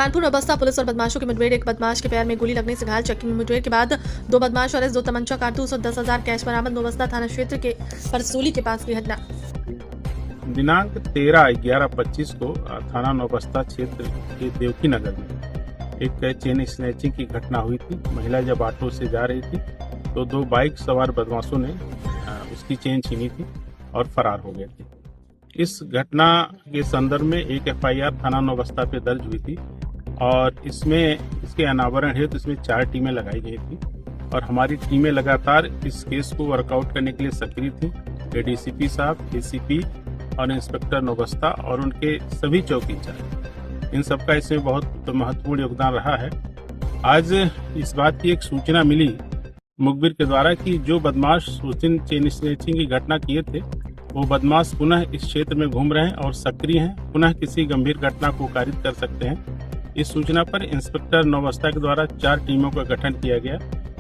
कानपुर में बस्ता पुलिस और बदमाशों की मुठभेड़। एक बदमाश के पैर में गोली लगने से घायल। चेकिंग में मुठभेड़ के बाद 2 बदमाश और 2 तमंचा कारतूस और 10,000 कैश बरामद। नौबस्ता थाना क्षेत्र के परसोली के पास की घटना। दिनांक 13/11/25 को थाना नौबस्ता क्षेत्र के देवकी नगर में एक चेन स्नैचिंग की घटना हुई थी। महिला जब ऑटो से जा रही थी तो 2 बाइक सवार बदमाशों ने उसकी चेन छीनी थी और फरार हो गए थे। इस घटना के संदर्भ में एक FIR थाना नौबस्ता पे दर्ज हुई थी और इसके अनावरण हेतु इसमें 4 टीमें लगाई गई थी और हमारी टीमें लगातार इस केस को वर्कआउट करने के लिए सक्रिय थी। ADCP साहब, ACP और इंस्पेक्टर नौबस्ता और उनके सभी चौकी इंचार्ज, इन सबका इसमें बहुत महत्वपूर्ण योगदान रहा है। आज इस बात की एक सूचना मिली मुखबिर के द्वारा कि जो बदमाश उस दिन चेन स्नैचिंग की घटना किए थे वो बदमाश पुनः इस क्षेत्र में घूम रहे हैं और सक्रिय हैं, पुनः किसी गंभीर घटना को कारित कर सकते हैं। इस सूचना पर इंस्पेक्टर नौबस्ता के द्वारा 4 टीमों का गठन किया गया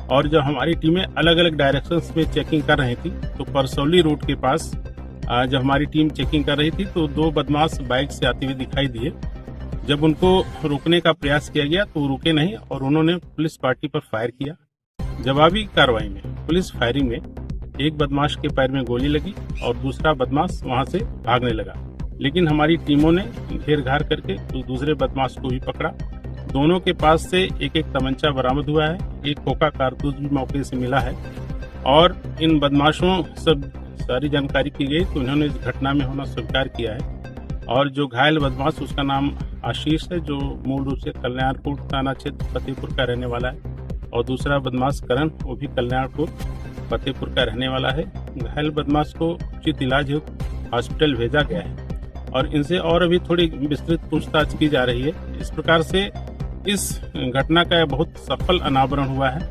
और जब हमारी टीमें अलग अलग डायरेक्शंस में चेकिंग कर रही थी तो परसौली रोड के पास जब हमारी टीम चेकिंग कर रही थी तो 2 बदमाश बाइक से आते हुए दिखाई दिए। जब उनको रोकने का प्रयास किया गया तो रुके नहीं और उन्होंने पुलिस पार्टी पर फायर किया। जवाबी कार्रवाई में पुलिस फायरिंग में एक बदमाश के पैर में गोली लगी और दूसरा बदमाश वहां से भागने लगा, लेकिन हमारी टीमों ने घेर घार करके दूसरे बदमाश को भी पकड़ा। दोनों के पास से एक तमंचा बरामद हुआ है, एक खोखा कारतूस भी मौके से मिला है और इन बदमाशों सब सारी जानकारी की गई तो उन्होंने इस घटना में होना स्वीकार किया है। और जो घायल बदमाश उसका नाम आशीष है, जो मूल रूप से कल्याणपुर थाना क्षेत्र फतेहपुर का रहने वाला है और दूसरा बदमाश करण, वो भी कल्याणपुर फतेहपुर का रहने वाला है। घायल बदमाश को उचित इलाज हेतु हॉस्पिटल भेजा गया है और इनसे और अभी थोड़ी विस्तृत पूछताछ की जा रही है। इस प्रकार से इस घटना का बहुत सफल अनावरण हुआ है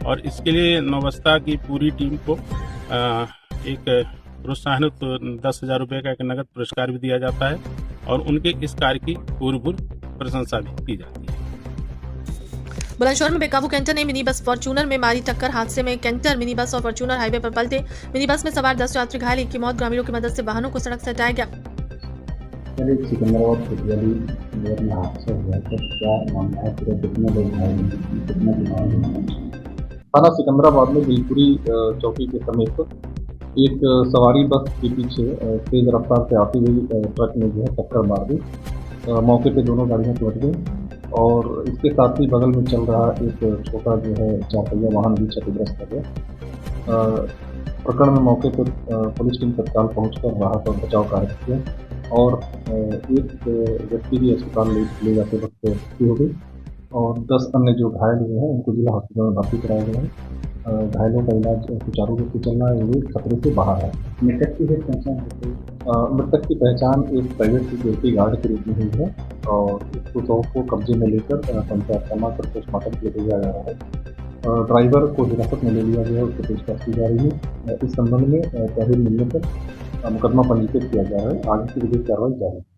और इसके लिए नौबस्ता की पूरी टीम को एक प्रोत्साहन 10,000 रुपये का एक नगद पुरस्कार भी दिया जाता है और उनके इस कार्य की भूरिभूर प्रशंसा भी की जाती है। बुलंदशहर में बेकाबू कैंटर ने मिनी बस फॉर्च्यूनर में मारी टक्कर। हादसे में कैंटर, मिनी बस और फॉर्च्यूनर हाईवे पर पलटे। मिनी बस में सवार 10 यात्री घायल, एक की मौत। ग्रामीणों की मदद से वाहनों को सड़क से हटाया गया। सिकंदराबाद कोतवाली में हादसा हुआ था, क्या मामला है? पूरे कितने लोग घायल, कितना थाना सिकंदराबाद में बिलपुरी चौकी के समीप एक सवारी बस के पीछे तेज रफ्तार से आती हुई ट्रक ने जो है टक्कर मार दी। मौके पे दोनों गाड़ियां पलट गई और इसके साथ ही बगल में चल रहा एक छोटा जो है 4 पहिया वाहन भी क्षतिग्रस्त हो गया। प्रकरण में मौके पर पुलिस टीम तत्काल पहुंचकर राहत और बचाव कार्य किया और एक व्यक्ति भी अस्पताल ले जाते वक्त मृत्यु हो गई और 10 अन्य जो घायल हुए हैं उनको जिला हॉस्पिटल में भर्ती कराया गया है। घायलों का इलाज सुचारू रूप से चल रहा है, ये खतरे से बाहर है। मृतक की पहचान मृतक की पहचान एक प्राइवेट सिक्योरिटी गार्ड के रूप में हुई है और इसको शव को कब्जे में लेकर पंचायत थाना पर पोस्टमार्टम के लिए भेजा जा रहा है। ड्राइवर को हिरासत में ले लिया गया है, उसकी पूछताछ की जा रही है। इस संबंध में तहरीर मिलने पर मुकदमा पंजीकृत किया जा रहा है। आगे की विधिक कार्रवाई जारी है।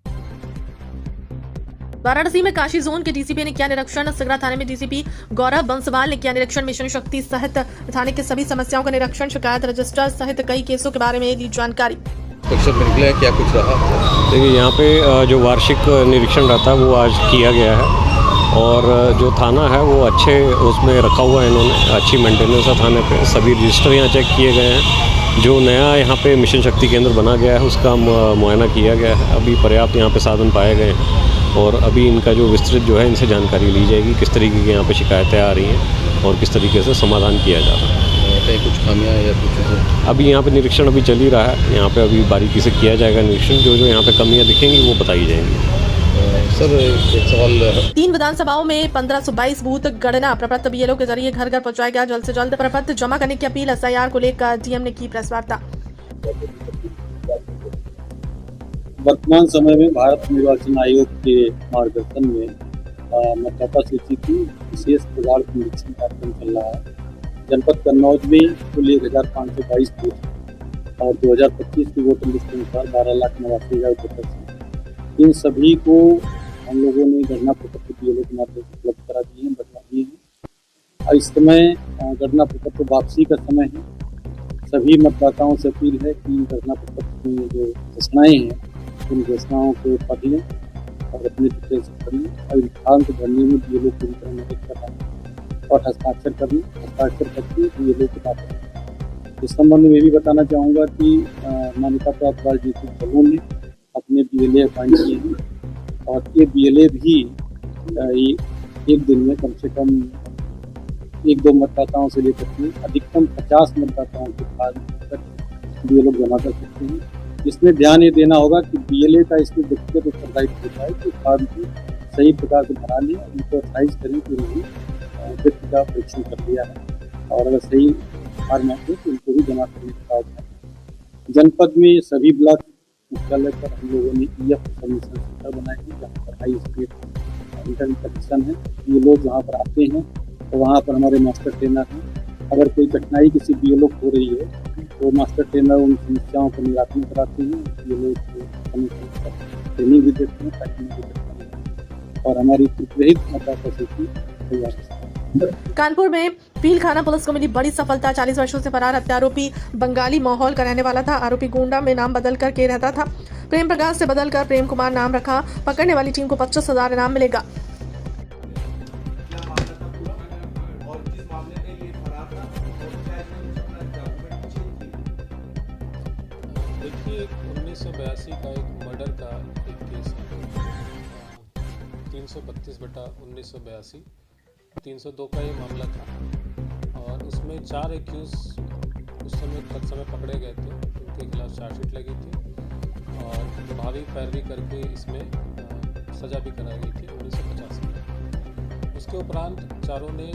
वाराणसी में काशी जोन के DCP ने किया निरीक्षण। सगरा थाने में DCP गौरव बंसवाल ने किया निरीक्षण। मिशन शक्ति सहित थाने के सभी समस्याओं का निरीक्षण, शिकायत रजिस्टर सहित कई केसों के बारे में दी जानकारी। निकला है, क्या कुछ रहा? देखिए, यहाँ पे जो वार्षिक निरीक्षण रहता है वो आज किया गया है और जो थाना है वो अच्छे उसमें रखा हुआ है, इन्होंने अच्छी मेंटेनेंस है थाने पे। सभी रजिस्टर यहाँ चेक किए गए हैं। जो नया यहाँ पे मिशन शक्ति केंद्र बना गया है उसका मुआयना किया गया है। अभी पर्याप्त यहाँ पे साधन पाए गए हैं और अभी इनका जो विस्तृत जो है इनसे जानकारी ली जाएगी, किस तरीके की यहाँ पे शिकायतें आ रही हैं और किस तरीके से समाधान किया जा रहा है। कुछ खामियां या कुछ अभी यहाँ पे निरीक्षण अभी चल ही रहा है, यहाँ पे अभी बारीकी से किया जाएगा निरीक्षण। जो यहाँ पे कमियाँ दिखेंगी वो बताई जाएंगी। सर, एक सवाल, 3 विधानसभाओं में 1522 बूथ गणना प्रपत्र BLO के जरिए घर घर पहुंचाया गया। जल्द से जल्द प्रपत्र जमा करने की अपील। SIR को लेकर DM ने की प्रेस वार्ता। वर्तमान समय में भारत निर्वाचन आयोग के मार्गदर्शन में मतदाता सूची की विशेष प्रकार की निरीक्षण कार्यक्रम चल रहा है। जनपद कन्नौज में कुल 1522 बूथ और 2025 की वोटर लिस्ट के अनुसार 12,89,000 वोटर्स हैं। इन सभी को हम लोगों ने गणना प्रपत्र BLO के माध्यम से उपलब्ध करा दिए हैं, बटवा दिए हैं और इस समय गणना प्रपत्र वापसी का समय है। सभी मतदाताओं से अपील है कि गणना प्रपत्र में जो घोषणाएँ हैं उन घोषणाओं को पढ़ लें और अपने डिटेल्स भरने और फॉर्म को भरने में BLO पूरी तरह मदद कर रहा है और हस्ताक्षर करके BLO को वापस। इस संबंध में भी बताना चाहूँगा कि मान्यता प्राप्त राजनीतिक दलों ने अपने BLA अपॉइंट किए हैं और ये BLA भी एक दिन में कम से कम 1-2 मतदाताओं से लेकर के अधिकतम 50 मतदाताओं के पास तक BLO जमा कर सकते हैं। इसमें ध्यान ये देना होगा कि BLA का इसमें व्यक्तिगत उत्तरदायित्व होता है कि फॉर्म को सही प्रकार से भरा लें, उनको ऑथराइज करें कि उन्होंने व्यक्ति का परीक्षण कर लिया है और अगर सही फॉर्मेट है तो उनको भी जमा करने का प्रावधान। जनपद में सभी ब्लॉक मुख्यालय पर हम लोगों ने EF सबमिशन सेंटर बनाए हैं जहाँ पर हाई स्पीड इंटरनेट कनेक्शन है। ये लोग जहाँ पर आते हैं तो वहाँ पर हमारे मास्टर ट्रेनर हैं। अगर कोई कठिनाई किसी BLO को हो रही है तो मास्टर ट्रेनर उन समस्याओं का निराकरण कराते हैं। BLO को ट्रेनिंग भी देते हैं ताकि उनको कठिनाई हो और हमारी त्रुटिरहित मतदाता सूची तैयार है। कानपुर में पीलखाना पुलिस को मिली बड़ी सफलता। 40 वर्षों से फरार हत्या आरोपी बंगाली माहौल का रहने वाला था। आरोपी गोंडा में नाम बदल कर के रहता था। प्रेम प्रकाश से बदलकर प्रेम कुमार नाम रखा। पकड़ने वाली टीम को 25,000 इनाम मिलेगा। देखिए 1982 का एक मर्डर का एक केस है, 332/1982 302 का ये मामला था और उसमें 4 एक्यूज उस समय पकड़े गए थे, उनके खिलाफ चार्जशीट लगी थी और भावी पैरवी करके इसमें सज़ा भी कराई गई थी 1985 में। उसके उपरांत चारों ने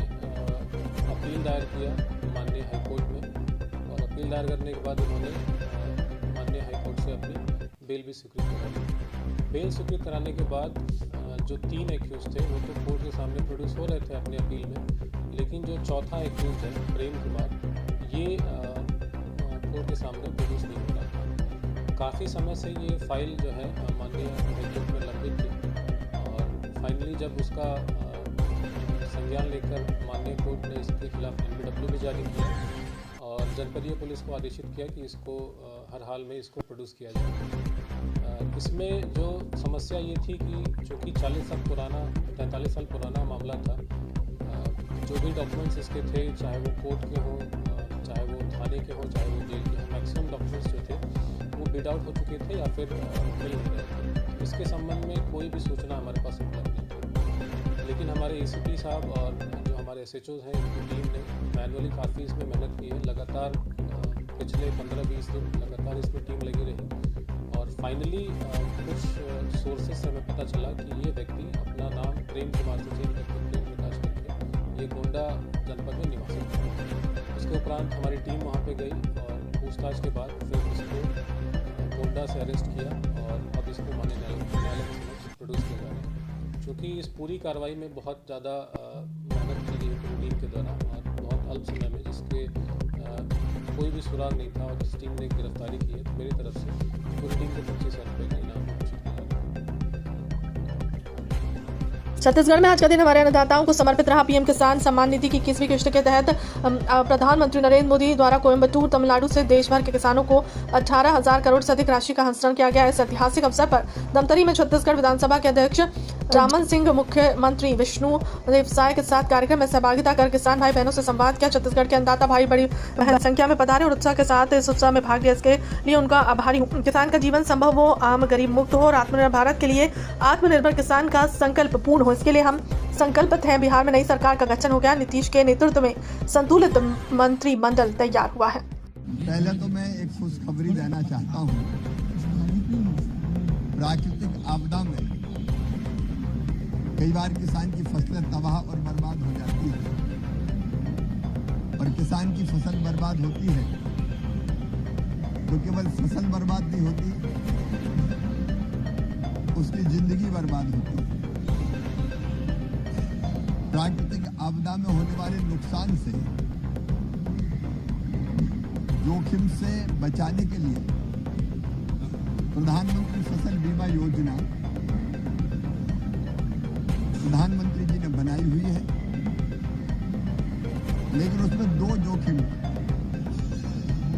अपील दायर किया माननीय हाईकोर्ट में और अपील दायर करने के बाद उन्होंने माननीय हाईकोर्ट से अपनी बेल भी स्वीकृत करा ली। बेल स्वीकृत कराने के बाद जो 3 एक्यूज थे वो तो कोर्ट के सामने प्रोड्यूस हो रहे थे अपनी अपील में, लेकिन जो चौथा एक्यूज है प्रेम कुमार ये कोर्ट के सामने प्रोड्यूस नहीं हो रहा था। काफ़ी समय से ये फाइल जो है माननीय हाईकोर्ट में लंबित थी और फाइनली जब उसका संज्ञान लेकर माननीय कोर्ट ने इसके खिलाफ NBW भी जारी किया और जनपदीय पुलिस को आदेशित किया कि इसको हर हाल में इसको प्रोड्यूस किया जाए। इसमें जो समस्या ये थी कि जो कि 40 साल पुराना 43 साल पुराना मामला था, जो भी डॉक्यूमेंट्स इसके थे चाहे वो कोर्ट के हों, चाहे वो थाने के हों, चाहे वो जेल के हों, मैक्सिमम डॉक्यूमेंट्स जो थे वो बिड आउट हो चुके थे या फिर मिल नहीं रहे थे। इसके संबंध में कोई भी सूचना हमारे पास उपलब्ध नहीं थी, लेकिन हमारे ACP साहब और जो हमारे SHOs हैं इनकी टीम ने मैनुअली काफ़ी इसमें मेहनत की है। लगातार पिछले 15-20 दिन लगातार इसमें टीम लगी रही और फाइनली कुछ सोर्सेज से हमें पता चला कि ये व्यक्ति अपना नाम प्रेम कुमार से चेंज करके प्रेम प्रकाश करके ये गोंडा जनपद में निवासी था। उसके उपरांत हमारी टीम वहाँ पे गई और पूछताछ के बाद फिर इसको गोंडा से अरेस्ट किया और अब इसको माननीय न्यायालय के समक्ष प्रोड्यूस किया जा रहा है। चूँकि इस पूरी कार्रवाई में बहुत ज़्यादा मेहनत की गई पूरी टीम के द्वारा और बहुत अल्प समय में जिसके कोई भी सुराग नहीं था और जिस टीम ने गिरफ्तारी की है तो मेरी तरफ से पूरी टीम को 25,000 रुपये का इनाम घोषित किया जाता है। छत्तीसगढ़ में आज का दिन हमारे अन्नदाताओं को समर्पित रहा। पीएम किसान सम्मान निधि की 21वीं किश्त के तहत प्रधानमंत्री नरेंद्र मोदी द्वारा कोयम्बटूर तमिलनाडु से देश भर के किसानों को 18,000 करोड़ से अधिक राशि का हस्तांतरण किया गया। इस ऐतिहासिक अवसर पर दमतरी में छत्तीसगढ़ विधानसभा के अध्यक्ष रामन सिंह, मुख्यमंत्री विष्णु देवसाय के साथ कार्यक्रम में सहभागिता कर किसान भाई बहनों से संवाद किया। छत्तीसगढ़ के अन्नदाता भाई बड़ी संख्या में पधारे और उत्साह के साथ इस उत्सव में भाग लिया। इसके लिए उनका आभारी हूँ। किसान का जीवन संभव हो, आम गरीब मुक्त हो और आत्मनिर्भर भारत के लिए आत्मनिर्भर किसान का संकल्प पूर्ण हो, इसके लिए हम संकल्पित हैं। बिहार में नई सरकार का गठन हो गया। नीतीश के नेतृत्व में संतुलित मंत्रिमंडल तैयार हुआ है। पहले तो मैं एक खुशखबरी देना चाहता हूँ। प्राकृतिक आपदा में कई बार किसान की फसलें तबाह और बर्बाद हो जाती है और किसान की फसल बर्बाद होती है तो केवल फसल बर्बाद नहीं होती, उसकी जिंदगी बर्बाद होती है। प्राकृतिक आपदा में होने वाले नुकसान से, जोखिम से बचाने के लिए प्रधानमंत्री फसल बीमा योजना प्रधानमंत्री जी ने बनाई हुई है, लेकिन उसमें 2 जोखिम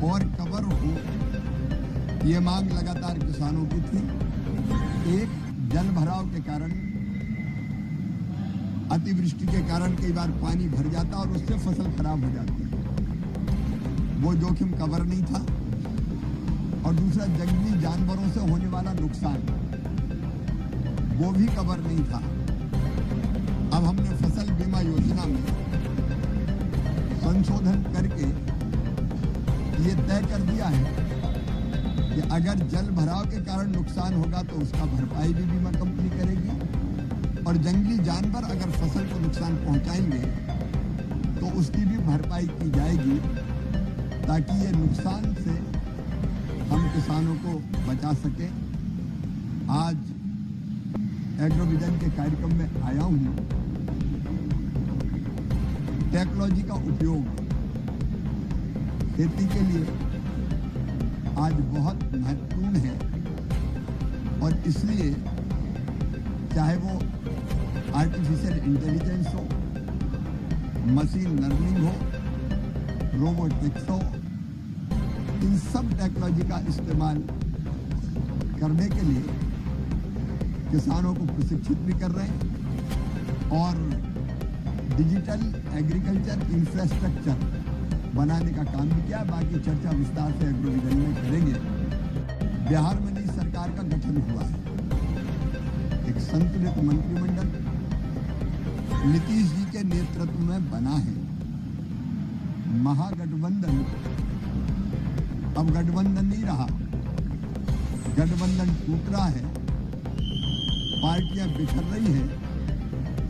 और कवर हो, ये मांग लगातार किसानों की थी। एक जल भराव के कारण, अतिवृष्टि के कारण कई बार पानी भर जाता और उससे फसल खराब हो जाती है। वो जोखिम कवर नहीं था। और दूसरा, जंगली जानवरों से होने वाला नुकसान, वो भी कवर नहीं था। अब हमने फसल बीमा योजना में संशोधन करके ये तय कर दिया है कि अगर जल भराव के कारण नुकसान होगा तो उसका भरपाई भी बीमा कंपनी करेगी, और जंगली जानवर अगर फसल को नुकसान पहुंचाएंगे तो उसकी भी भरपाई की जाएगी, ताकि ये नुकसान से हम किसानों को बचा सके। आज एग्रोविजन के कार्यक्रम में आया हूं। टेक्नोलॉजी का उपयोग खेती के लिए आज बहुत महत्वपूर्ण है, और इसलिए चाहे वो आर्टिफिशियल इंटेलिजेंस हो, मशीन लर्निंग हो, रोबोटिक्स हो, इन सब टेक्नोलॉजी का इस्तेमाल करने के लिए किसानों को प्रशिक्षित भी कर रहे हैं, और डिजिटल एग्रीकल्चर इंफ्रास्ट्रक्चर बनाने का काम भी किया। बाकी चर्चा विस्तार से एग्रोविजन में करेंगे। बिहार में नई सरकार का गठन हुआ है, एक संतुलित मंत्रिमंडल नीतीश जी के नेतृत्व में बना है। महागठबंधन अब गठबंधन नहीं रहा, गठबंधन टूट रहा है, पार्टियां बिखर रही हैं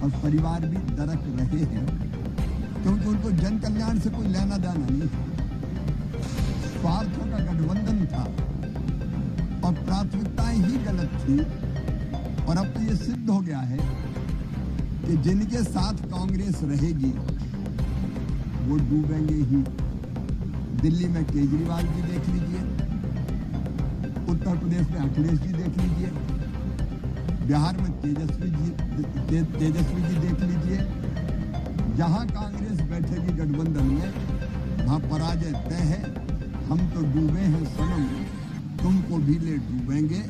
और परिवार भी दरक रहे हैं, क्योंकि उनको जन कल्याण से कोई लेना देना नहीं था। स्वार्थों का गठबंधन था और प्राथमिकताएं ही गलत थी। और अब तो ये सिद्ध हो गया है कि जिनके साथ कांग्रेस रहेगी वो डूबेंगे ही। दिल्ली में केजरीवाल जी देख लीजिए, उत्तर प्रदेश में अखिलेश जी देख लीजिए, बिहार में तेजस्वी जी देख लीजिए। जहां कांग्रेस बैठेगी गठबंधन में, वहां पराजय तय है। हम तो डूबे हैं सनम, तुमको भी ले डूबेंगे।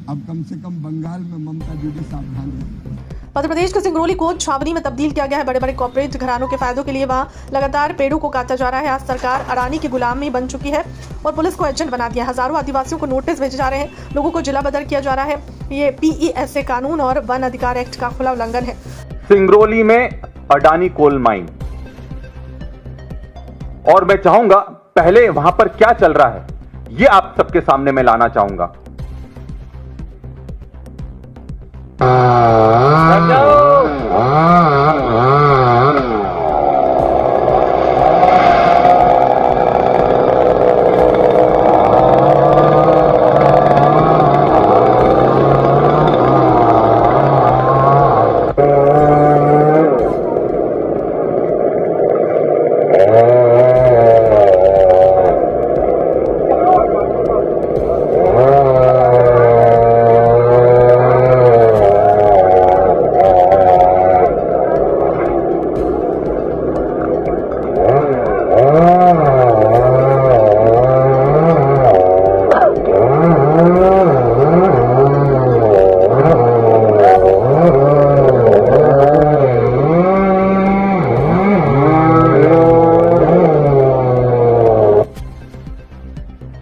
अब कम से कम बंगाल में ममता जी भी सावधान है। मध्य प्रदेश के सिंगरौली को छावनी में तब्दील किया गया है। बड़े बड़े कॉर्पोरेट घरानों के फायदों के लिए वहां लगातार पेड़ों को काटा जा रहा है। आज सरकार अडानी की गुलामी बन चुकी है और पुलिस को एजेंट बना दिया। हजारों आदिवासियों को नोटिस भेजे जा रहे हैं, लोगों को जिला बदर किया जा रहा है। ये PESA कानून और वन अधिकार एक्ट का खुला उल्लंघन है। सिंगरौली में अडानी कोल माइन, और मैं चाहूंगा पहले वहां पर क्या चल रहा है ये आप सबके सामने मैं लाना चाहूंगा।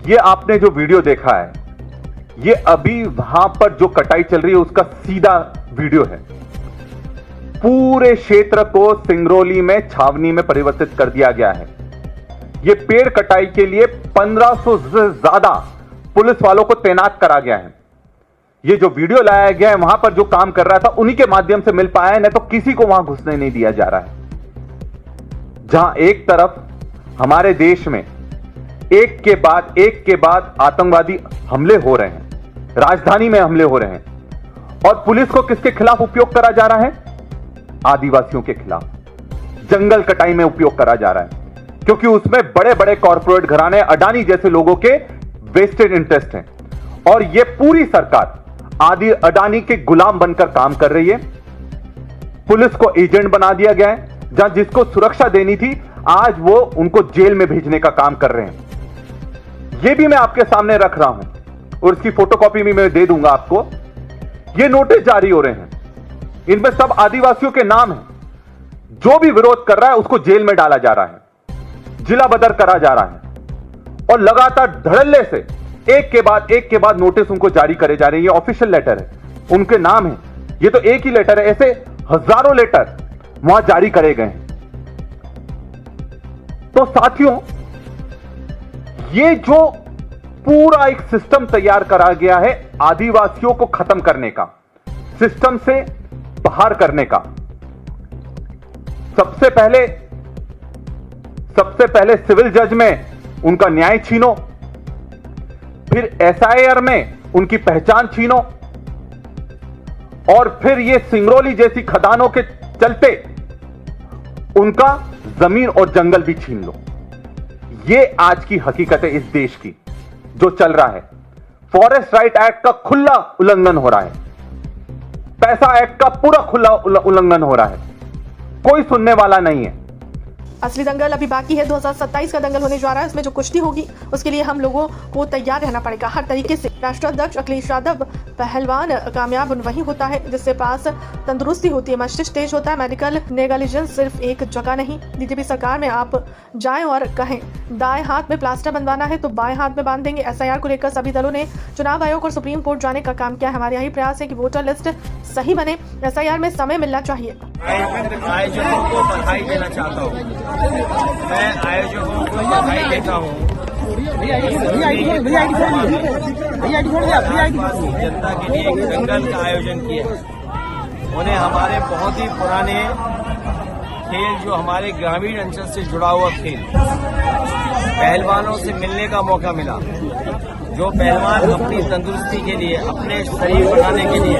ये आपने जो वीडियो देखा है, ये अभी वहां पर जो कटाई चल रही है उसका सीधा वीडियो है। पूरे क्षेत्र को सिंगरौली में छावनी में परिवर्तित कर दिया गया है। ये पेड़ कटाई के लिए 1500 से ज्यादा पुलिस वालों को तैनात करा गया है। ये जो वीडियो लाया गया है, वहां पर जो काम कर रहा था उन्हीं के माध्यम से मिल पाया है, नहीं तो किसी को वहां घुसने नहीं दिया जा रहा है। जहां एक तरफ हमारे देश में एक के बाद आतंकवादी हमले हो रहे हैं, राजधानी में हमले हो रहे हैं, और पुलिस को किसके खिलाफ उपयोग करा जा रहा है? आदिवासियों के खिलाफ, जंगल कटाई में उपयोग करा जा रहा है, क्योंकि उसमें बड़े बड़े कॉर्पोरेट घराने, अडानी जैसे लोगों के वेस्टेड इंटरेस्ट हैं। और यह पूरी सरकार अडानी के गुलाम बनकर काम कर रही है। पुलिस को एजेंट बना दिया गया है। जहां जिसको सुरक्षा देनी थी, आज वो उनको जेल में भेजने का काम कर रहे हैं। यह भी मैं आपके सामने रख रहा हूं और इसकी फोटोकॉपी भी मैं दे दूंगा आपको। ये नोटिस जारी हो रहे हैं, इनमें सब आदिवासियों के नाम हैं। जो भी विरोध कर रहा है उसको जेल में डाला जा रहा है, जिला बदर करा जा रहा है और लगातार धड़ल्ले से एक के बाद नोटिस उनको जारी करे जा रहे हैं। ये ऑफिशियल लेटर है, उनके नाम है। ये तो एक ही लेटर है, ऐसे हजारों लेटर वहां जारी करे गए हैं। तो साथियों, ये जो पूरा एक सिस्टम तैयार करा गया है आदिवासियों को खत्म करने का, सिस्टम से बाहर करने का, सबसे पहले सिविल जज में उनका न्याय छीनो, फिर एसआईआर में उनकी पहचान छीनो, और फिर ये सिंगरौली जैसी खदानों के चलते उनका जमीन और जंगल भी छीन लो। ये आज की हकीकत है इस देश की जो चल रहा है। फॉरेस्ट राइट एक्ट का खुला उल्लंघन हो रहा है, पैसा एक्ट का पूरा खुला उल्लंघन हो रहा है, कोई सुनने वाला नहीं है। असली दंगल अभी बाकी है। 2027 का दंगल होने जा रहा है। इसमें जो कुश्ती होगी उसके लिए हम लोगों को तैयार रहना पड़ेगा हर तरीके से। राष्ट्राध्यक्ष अखिलेश यादव पहलवान कामयाब वही होता है जिसके पास तंदुरुस्ती होती है, मस्तिष्क तेज होता है। मेडिकल नेग्लिजेंस सिर्फ एक जगह नहीं। बीजेपी सरकार में आप जाएं और कहें दाएं हाथ में प्लास्टर बनवाना है तो बाएं हाथ में बांध देंगे। एसआईआर को लेकर सभी दलों ने चुनाव आयोग और सुप्रीम कोर्ट जाने का काम किया है। हमारे यही प्रयास है कि वोटर लिस्ट सही बने। एसआईआर में समय मिलना चाहिए। आयोजकों को बधाई देना चाहता हूँ। मैं आयोजकों को बधाई देता हूँ। जनता के लिए एक दंगल का आयोजन किया। उन्हें हमारे बहुत ही पुराने खेल, जो हमारे ग्रामीण अंचल से जुड़ा हुआ खेल, पहलवानों से मिलने का मौका मिला। जो पहलवान अपनी तंदुरुस्ती के लिए, अपने शरीर बनाने के लिए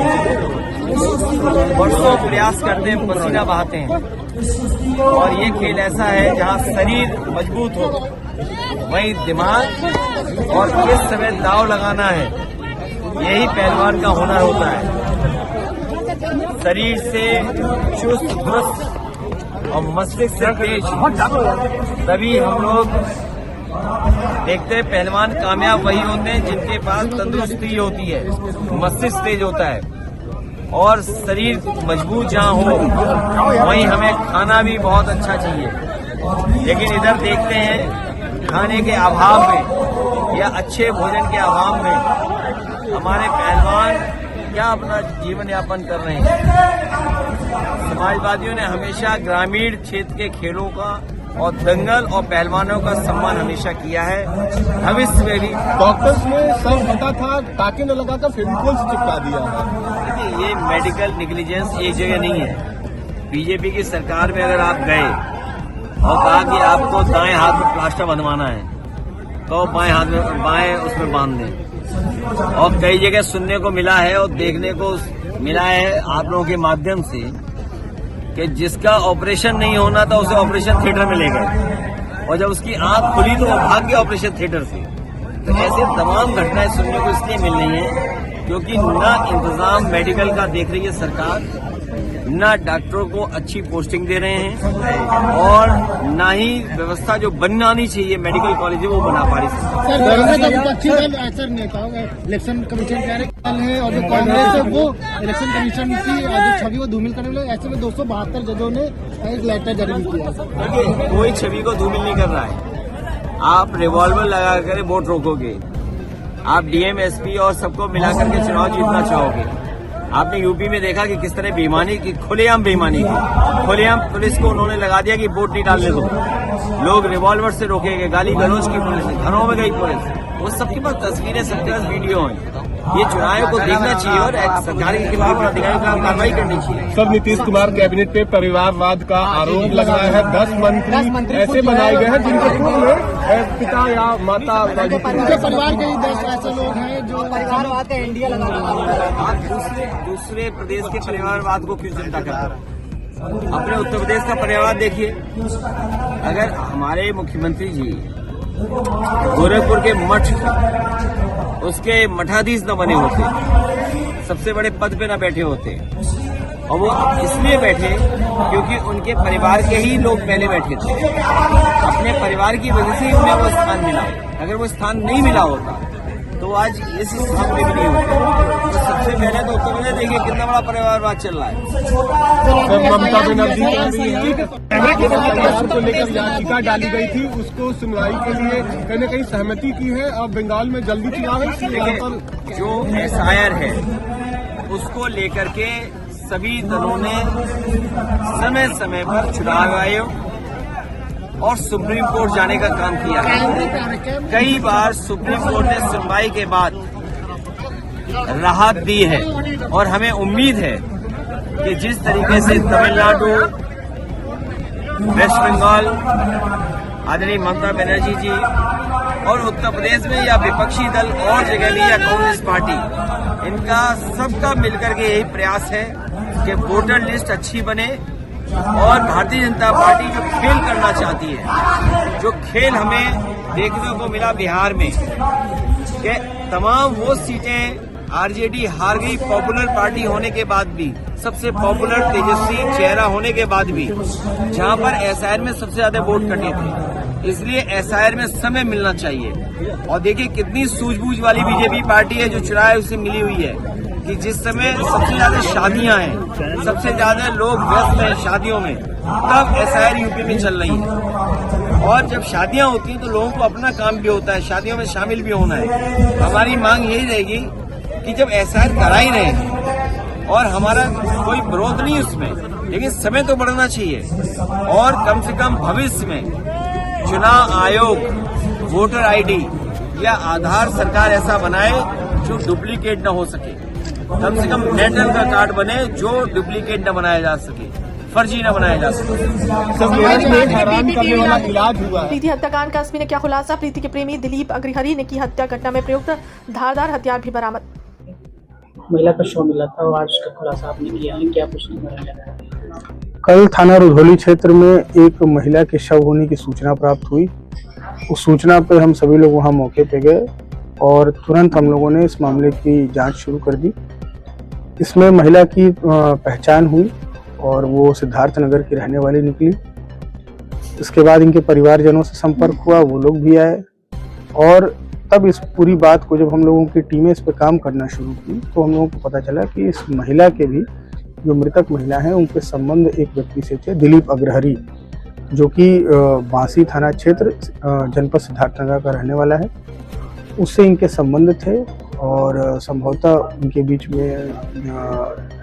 वर्षों प्रयास करते हैं, पसीना बहाते हैं, और ये खेल ऐसा है जहाँ शरीर मजबूत हो, वहीं दिमाग और किस समय दाव लगाना है, यही पहलवान का हुनर होता है। शरीर से चुस्त दुरुस्त और मस्तिष्क से तेज, तभी हम लोग देखते हैं पहलवान कामयाब वही होते हैं जिनके पास तंदुरुस्ती होती है, मस्तिष्क तेज होता है और शरीर मजबूत जहाँ हो, वहीं हमें खाना भी बहुत अच्छा चाहिए। लेकिन इधर देखते हैं खाने के अभाव में या अच्छे भोजन के अभाव में हमारे पहलवान क्या अपना जीवन यापन कर रहे हैं। समाजवादियों ने हमेशा ग्रामीण क्षेत्र के खेलों का और दंगल और पहलवानों का सम्मान हमेशा किया है। भविष्य में भी डॉक्टर्स ने सब पता था, टाके न लगाकर फेविकोल से चिपका दिया है। ये मेडिकल नेग्लिजेंस एक जगह नहीं है। बीजेपी की सरकार में अगर आप गए और कहा कि आपको दाएं हाथ में प्लास्टर बनवाना है तो बाएं हाथ में, बाएं उसमें बांध दें। और कई जगह सुनने को मिला है और देखने को मिला है आप लोगों के माध्यम से कि जिसका ऑपरेशन नहीं होना था उसे ऑपरेशन थिएटर में ले गए, और जब उसकी आंख खुली तो वो भाग गया ऑपरेशन थिएटर से। तो ऐसे तमाम घटनाएं सुनने को इसलिए मिल रही हैं क्योंकि ना इंतजाम मेडिकल का देख रही है सरकार, ना डॉक्टरों को अच्छी पोस्टिंग दे रहे हैं, और ना ही व्यवस्था जो बननी चाहिए मेडिकल कॉलेज वो बना पा रही है। सर नेताओं इलेक्शन कमीशन कह रहे हैं और जो कांग्रेस है वो इलेक्शन कमीशन की जो छवि को धूमिल करने लगे। ऐसे में 272 जजों ने एक लेटर जारी किया। देखिए, कोई छवि को धूमिल नहीं कर रहा है। आप रिवॉल्वर लगा कर वोट रोकोगे, आप डीएम एसपी और सबको मिला करके चुनाव जीतना चाहोगे। आपने यूपी में देखा कि किस तरह बेईमानी की, खुलेआम बेईमानी की, खुलेआम पुलिस को उन्होंने लगा दिया कि वोट नहीं डालने दो। लोग रिवॉल्वर से रोके गए, गाली गलौज की पुलिस, घरों में गई पुलिस। वो सबके पास तस्वीरें, सबके पास वीडियो हैं। ये चुनाव को देखना चाहिए और सरकार के खिलाफ अधिकारियों के खिलाफ कार्रवाई करनी चाहिए। सर, नीतीश कुमार कैबिनेट पे परिवारवाद का आरोप लग रहा है। 10 मंत्री ऐसे बनाए गए हैं जिनके पूर्व में पिता या माता, परिवार के 10 ऐसे लोग हैं जो परिवारवाद का इंडिया लगा रहे हैं। आप दूसरे प्रदेश के परिवारवाद को क्यों चिंता करते हैं? अपने उत्तर प्रदेश का परिवारवाद देखिए। अगर हमारे मुख्यमंत्री जी गोरखपुर के मठ उसके मठाधीश न बने होते, सबसे बड़े पद पे न बैठे होते, और वो इसलिए बैठे क्योंकि उनके परिवार के ही लोग पहले बैठे थे, अपने परिवार की वजह से ही उन्हें वो स्थान मिला। अगर वो स्थान नहीं मिला होता तो आज इस स्थिति में भी नहीं होते। तो सबसे पहले तो उत्तर प्रदेश देखिए कितना बड़ा परिवारवाद चल रहा है। ममता बनर्जी को लेकर याचिका डाली गई थी, उसको सुनवाई के लिए कहीं न कहीं सहमति की है। अब बंगाल में जल्दी चुनाव है, यहाँ पर जो SIR है उसको लेकर के सभी दलों ने समय समय पर चुनाव आयोग और सुप्रीम कोर्ट जाने का काम किया है। कई बार सुप्रीम कोर्ट ने सुनवाई के बाद राहत दी है और हमें उम्मीद है कि जिस तरीके से तमिलनाडु, वेस्ट बंगाल, आदरणीय ममता बनर्जी जी और उत्तर प्रदेश में या विपक्षी दल और जगह भी या कांग्रेस पार्टी, इनका सबका मिलकर के यही प्रयास है कि वोटर लिस्ट अच्छी बने और भारतीय जनता पार्टी जो खेल करना चाहती है, जो खेल हमें देखने को मिला बिहार में कि तमाम वो सीटें आरजेडी हार गई, पॉपुलर पार्टी होने के बाद भी, सबसे पॉपुलर तेजस्वी चेहरा होने के बाद भी, जहां पर SIR में सबसे ज्यादा वोट कटे थे। इसलिए SIR में समय मिलना चाहिए। और देखिए कितनी सूझबूझ वाली बीजेपी पार्टी है जो चुनाव उससे मिली हुई है कि जिस समय सबसे ज्यादा शादियां हैं, सबसे ज्यादा लोग व्यस्त हैं शादियों में, तब SIR यूपी में चल रही है। और जब शादियां होती हैं तो लोगों को अपना काम भी होता है, शादियों में शामिल भी होना है। हमारी मांग यही रहेगी कि जब SIR करा ही रहे हैं और हमारा कोई विरोध नहीं उसमें, लेकिन समय तो बढ़ना चाहिए और कम से कम भविष्य में चुनाव आयोग वोटर ID या आधार सरकार ऐसा बनाए जो डुप्लीकेट न हो सके। कम से कम नेटल का कार्ड बने जो डुप्लीकेट न बनाया जा सके, फर्जी न बनाया जा सके। प्रीति हत्याकांड का एसपी ने क्या खुलासा। प्रीति के प्रेमी दिलीप अग्रहरि ने की हत्या। घटना में प्रयुक्त धारदार हथियार भी बरामद। महिला का शव मिला था और आज उसका खुलासा आपने किया है, क्या पूछने लगा है? कल थाना रुधौली क्षेत्र में एक महिला के शव होने की सूचना प्राप्त हुई। उस सूचना पर हम सभी लोग वहां मौके पे गए और तुरंत हम लोगों ने इस मामले की जांच शुरू कर दी। इसमें महिला की पहचान हुई और वो सिद्धार्थ नगर की रहने वाली निकली। इसके बाद इनके परिवारजनों से संपर्क हुआ, वो लोग भी आए और तब इस पूरी बात को जब हम लोगों की टीमें इस पर काम करना शुरू की तो हम लोगों को पता चला कि इस महिला के भी, जो मृतक महिला हैं, उनके संबंध एक व्यक्ति से थे, दिलीप अग्रहरि, जो कि बांसी थाना क्षेत्र जनपद सिद्धार्थनगर का रहने वाला है। उससे इनके संबंध थे और संभवतः इनके बीच में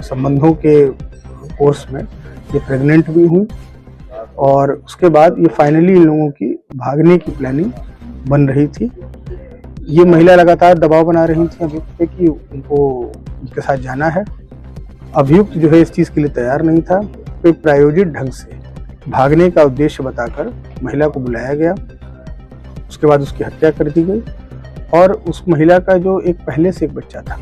संबंधों के कोर्स में ये प्रेग्नेंट भी हुई और उसके बाद ये फाइनली इन लोगों की भागने की प्लानिंग बन रही थी। ये महिला लगातार दबाव बना रही थी अभियुक्त पे कि उनको उनके साथ जाना है। अभियुक्त जो है इस चीज़ के लिए तैयार नहीं था। तो प्रायोजित ढंग से भागने का उद्देश्य बताकर महिला को बुलाया गया। उसके बाद उसकी हत्या कर दी गई और उस महिला का जो एक पहले से एक बच्चा था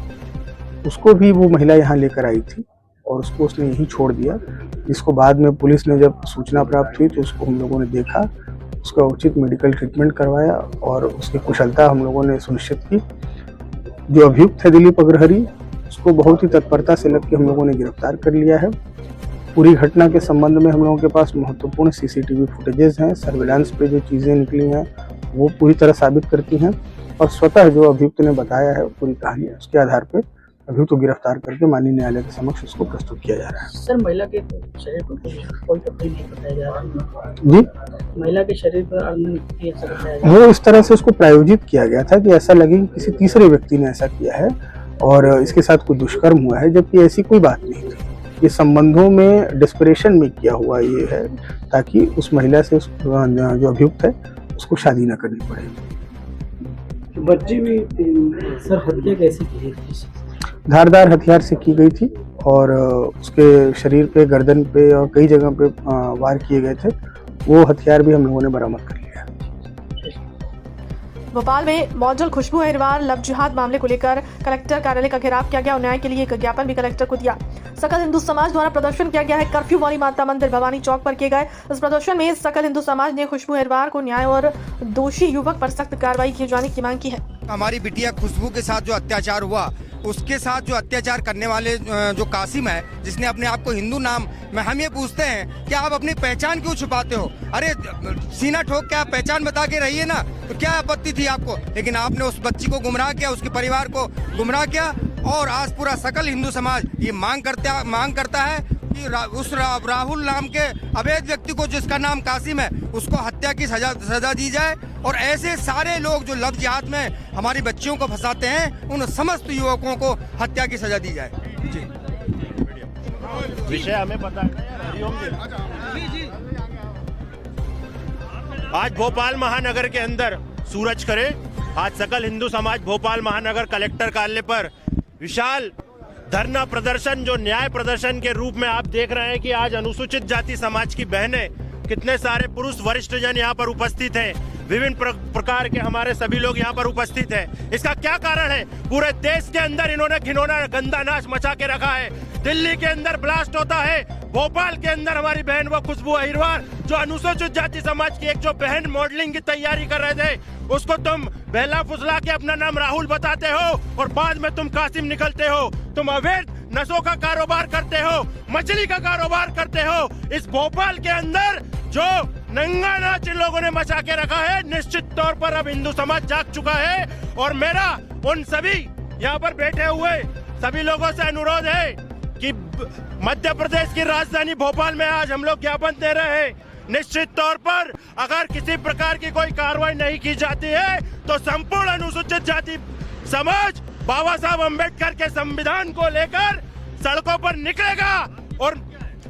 उसको भी वो महिला यहाँ लेकर आई थी और उसको उसने यहीं छोड़ दिया। इसको बाद में पुलिस ने जब सूचना प्राप्त हुई तो उसको हम लोगों ने देखा, उसका उचित मेडिकल ट्रीटमेंट करवाया और उसकी कुशलता हम लोगों ने सुनिश्चित की। जो अभियुक्त है दिलीप अग्रहरि, उसको बहुत ही तत्परता से लग के हम लोगों ने गिरफ्तार कर लिया है। पूरी घटना के संबंध में हम लोगों के पास महत्वपूर्ण CCTV फुटेजेस हैं, सर्विलांस पे जो चीज़ें निकली हैं वो पूरी तरह साबित करती हैं और स्वतः जो अभियुक्त ने बताया है पूरी कहानी, उसके आधार पर अभियुक्त को गिरफ्तार करके माननीय न्यायालय के समक्ष उसको प्रस्तुत किया जा रहा है। सर, महिला के शरीर पर कोई तकलीफ नहीं बताया जा रहा है जी, महिला के शरीर पर ऐसा बताया जा रहा वो इस तरह से उसको प्रायोजित किया गया था कि ऐसा लगे कि किसी तीसरे व्यक्ति ने ऐसा किया है और इसके साथ कोई दुष्कर्म हुआ है, जबकि ऐसी कोई बात नहीं थी। ये संबंधों में डिस्परेशन में किया हुआ ये है ताकि उस महिला से जो अभियुक्त है उसको शादी न करनी पड़े। बच्ची भी सर हत्या कैसे की थी? धारदार हथियार से की गई थी और उसके शरीर पे, गर्दन पे और कई जगह पे वार किए गए थे। वो हथियार भी हम लोगों ने बरामद कर लिया। भोपाल में मॉडल खुशबू अहिरवार लव जिहाद मामले को लेकर कलेक्टर कार्यालय का घेराव किया गया और न्याय के लिए एक ज्ञापन भी कलेक्टर को दिया। सकल हिंदू समाज द्वारा प्रदर्शन किया गया है। कर्फ्यू वाली माता मंदिर भवानी चौक पर किए गए इस प्रदर्शन में सकल हिंदू समाज ने खुशबू अहिरवार को न्याय और दोषी युवक पर सख्त कार्रवाई किए जाने की मांग की है। हमारी बिटिया खुशबू के साथ जो अत्याचार हुआ उसके साथ जो अत्याचार करने वाले जो कासिम है, जिसने अपने आप को हिंदू नाम में, हम ये पूछते हैं कि आप अपनी पहचान क्यों छुपाते हो? अरे सीना ठोक के आप पहचान बता के रहिए ना, तो क्या आपत्ति थी आपको? लेकिन आपने उस बच्ची को गुमराह किया, उसके परिवार को गुमराह किया, और आज पूरा सकल हिंदू समाज ये मांग करता है कि उस राहुल नाम के अवैध व्यक्ति को, जिसका नाम कासिम है, उसको हत्या की सजा दी जाए, और ऐसे सारे लोग जो लव जिहाद में हमारी बच्चियों को फंसाते हैं, उन समस्त युवकों को हत्या की सजा दी जाए। जी, विषय हमें पता है। आज भोपाल महानगर के अंदर सूरज करे, आज सकल हिंदू समाज भोपाल महानगर कलेक्टर कार्यालय पर विशाल धरना प्रदर्शन, जो न्याय प्रदर्शन के रूप में आप देख रहे हैं कि आज अनुसूचित जाति समाज की बहनें, कितने सारे पुरुष वरिष्ठ जन यहाँ पर उपस्थित हैं, विभिन्न प्रकार के हमारे सभी लोग यहाँ पर उपस्थित हैं। इसका क्या कारण है? पूरे देश के अंदर इन्होंने घिनौना गंदा नाच मचा के रखा है। दिल्ली के अंदर ब्लास्ट होता है, भोपाल के अंदर हमारी बहन वो खुशबू अहिरवार, जो अनुसूचित जाति समाज की एक जो बहन मॉडलिंग की तैयारी कर रहे थे, उसको तुम बहला फुसला के अपना नाम राहुल बताते हो, और बाद में तुम कासिम निकलते हो। तुम अवैध नशों का कारोबार करते हो, मछली का कारोबार करते हो। इस भोपाल के अंदर जो नंगा नाच इन लोगों ने मचा के रखा है, निश्चित तौर पर अब हिंदू समाज जाग चुका है। और मेरा उन सभी यहाँ पर बैठे हुए सभी लोगों से अनुरोध है कि मध्य प्रदेश की राजधानी भोपाल में आज हम लोग ज्ञापन दे रहे हैं, निश्चित तौर पर अगर किसी प्रकार की कोई कार्रवाई नहीं की जाती है तो संपूर्ण अनुसूचित जाति समाज बाबा साहब अम्बेडकर के संविधान को लेकर सड़कों पर निकलेगा। और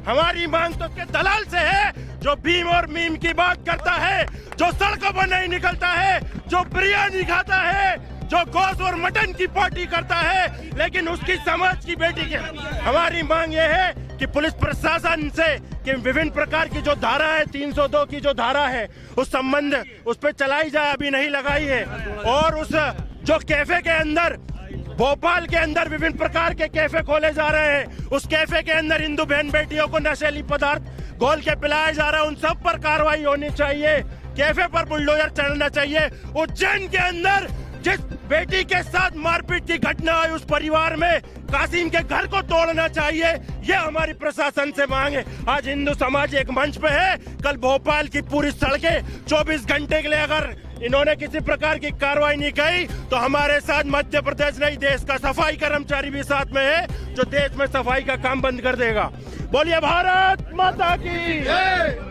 हमारी मांग तो के दलाल से है, जो भीम और मीम की बात करता है, जो सड़कों पर नहीं निकलता है, जो बिरयानी खाता है, जो गोश्त और मटन की पार्टी करता है, लेकिन उसकी समाज की बेटी के। हमारी मांग ये है कि पुलिस प्रशासन से कि विभिन्न प्रकार की जो धारा है, 302 की जो धारा है, उस संबंध उस पर चलाई जाए, अभी नहीं लगाई है। और उस जो कैफे के अंदर, भोपाल के अंदर विभिन्न प्रकार के कैफे खोले जा रहे हैं, उस कैफे के अंदर हिंदू बहन बेटियों को नशीली पदार्थ घोल के पिलाया जा रहा है, उन सब पर कार्रवाई होनी चाहिए। कैफे पर बुलडोजर चढ़ना चाहिए। उज्जैन के अंदर जिस बेटी के साथ मारपीट की घटना हुई, उस परिवार में कासिम के घर को तोड़ना चाहिए। ये हमारी प्रशासन से मांग है। आज हिंदू समाज एक मंच पे है, कल भोपाल की पूरी सड़कें 24 घंटे के लिए अगर इन्होंने किसी प्रकार की कार्रवाई नहीं की तो हमारे साथ मध्य प्रदेश नहीं, देश का सफाई कर्मचारी भी साथ में है, जो देश में सफाई का काम बंद कर देगा। बोलिए भारत माता की जय।